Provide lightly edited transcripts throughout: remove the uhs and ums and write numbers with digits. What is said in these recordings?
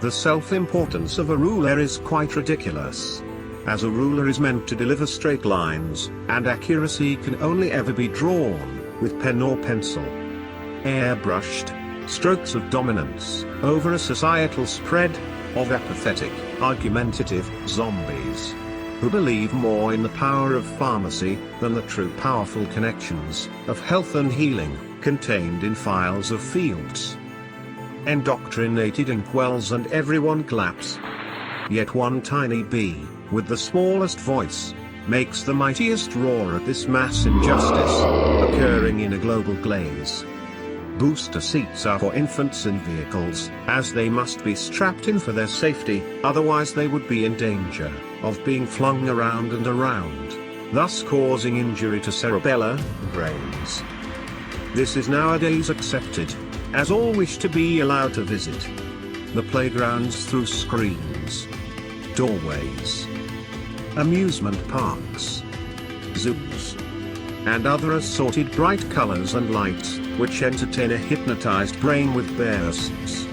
The self-importance of a ruler is quite ridiculous. As a ruler is meant to deliver straight lines, and accuracy can only ever be drawn with pen or pencil. Airbrushed strokes of dominance over a societal spread of apathetic, argumentative zombies who believe more in the power of pharmacy than the true powerful connections of health and healing contained in files of fields. Indoctrinated inkwells and everyone claps. Yet one tiny bee, with the smallest voice, makes the mightiest roar at this mass injustice, occurring in a global glaze. Booster seats are for infants in vehicles, as they must be strapped in for their safety, otherwise they would be in danger of being flung around and around, thus causing injury to cerebella, brains. This is nowadays accepted, as all wish to be allowed to visit the playgrounds through screens, doorways, amusement parks, zoos, and other assorted bright colors and lights, which entertain a hypnotized brain with bursts.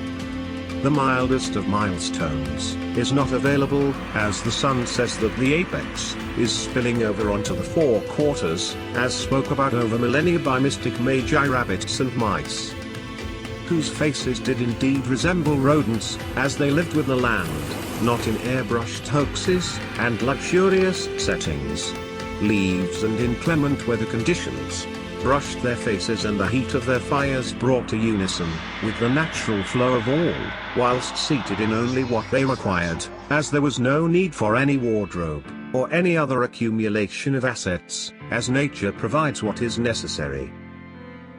The mildest of milestones is not available, as the sun says that the apex is spilling over onto the four quarters, as spoke about over millennia by mystic magi rabbits and mice, whose faces did indeed resemble rodents, as they lived with the land, not in airbrushed hoaxes and luxurious settings. Leaves and inclement weather conditions brushed their faces, and the heat of their fires brought a unison with the natural flow of all, whilst seated in only what they required, as there was no need for any wardrobe, or any other accumulation of assets, as nature provides what is necessary.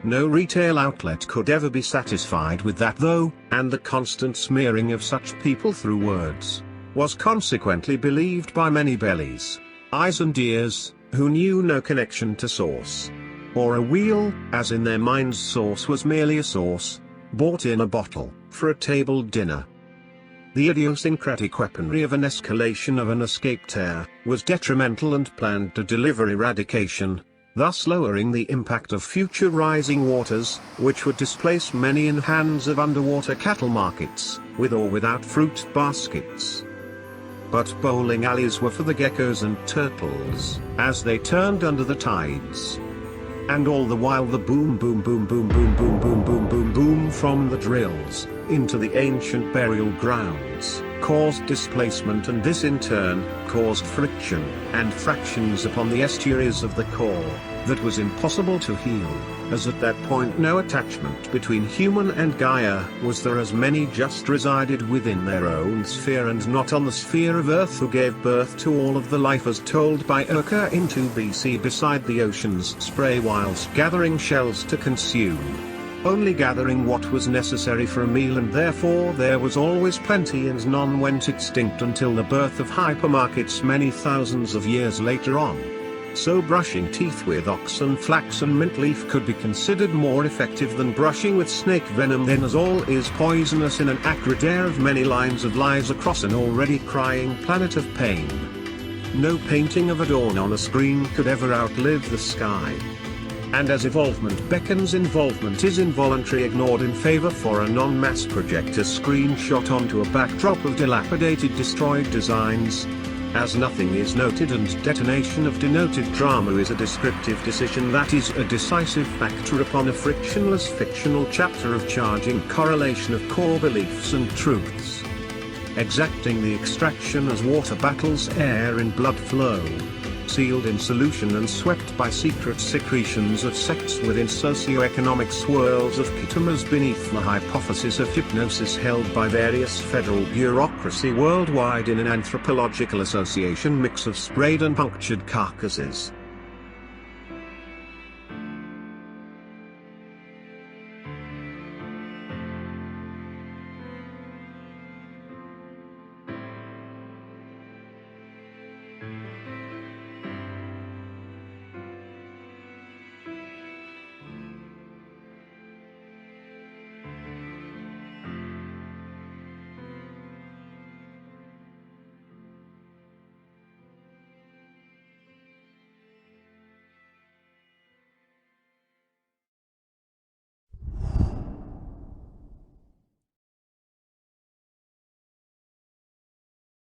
No retail outlet could ever be satisfied with that though, and the constant smearing of such people through words was consequently believed by many bellies, eyes and ears, who knew no connection to source, or a wheel, as in their minds source was merely a sauce, bought in a bottle, for a table dinner. The idiosyncratic weaponry of an escalation of an escaped air was detrimental and planned to deliver eradication, thus lowering the impact of future rising waters, which would displace many in hands of underwater cattle markets, with or without fruit baskets. But bowling alleys were for the geckos and turtles, as they turned under the tides. And all the while the boom boom boom boom boom boom boom boom boom boom from the drills into the ancient burial grounds caused displacement, and this in turn caused friction and fractions upon the estuaries of the core that was impossible to heal, as at that point no attachment between human and Gaia was there, as many just resided within their own sphere and not on the sphere of Earth, who gave birth to all of the life as told by Urca in 2 BC beside the ocean's spray whilst gathering shells to consume. Only gathering what was necessary for a meal, and therefore there was always plenty and none went extinct until the birth of hypermarkets many thousands of years later on. So brushing teeth with oxen flax and mint leaf could be considered more effective than brushing with snake venom, then, as all is poisonous in an acrid air of many lines of lives across an already crying planet of pain. No painting of a dawn on a screen could ever outlive the sky. And as evolvement beckons, involvement is involuntary ignored in favor for a non-mass projector screenshot onto a backdrop of dilapidated destroyed designs. As nothing is noted and detonation of denoted drama is a descriptive decision that is a decisive factor upon a frictionless fictional chapter of charging correlation of core beliefs and truths. Exacting the extraction as water battles air in blood flow. Sealed in solution and swept by secret secretions of sects within socio-economic swirls of ketamas beneath the hypothesis of hypnosis held by various federal bureaucracy worldwide in an anthropological association mix of sprayed and punctured carcasses.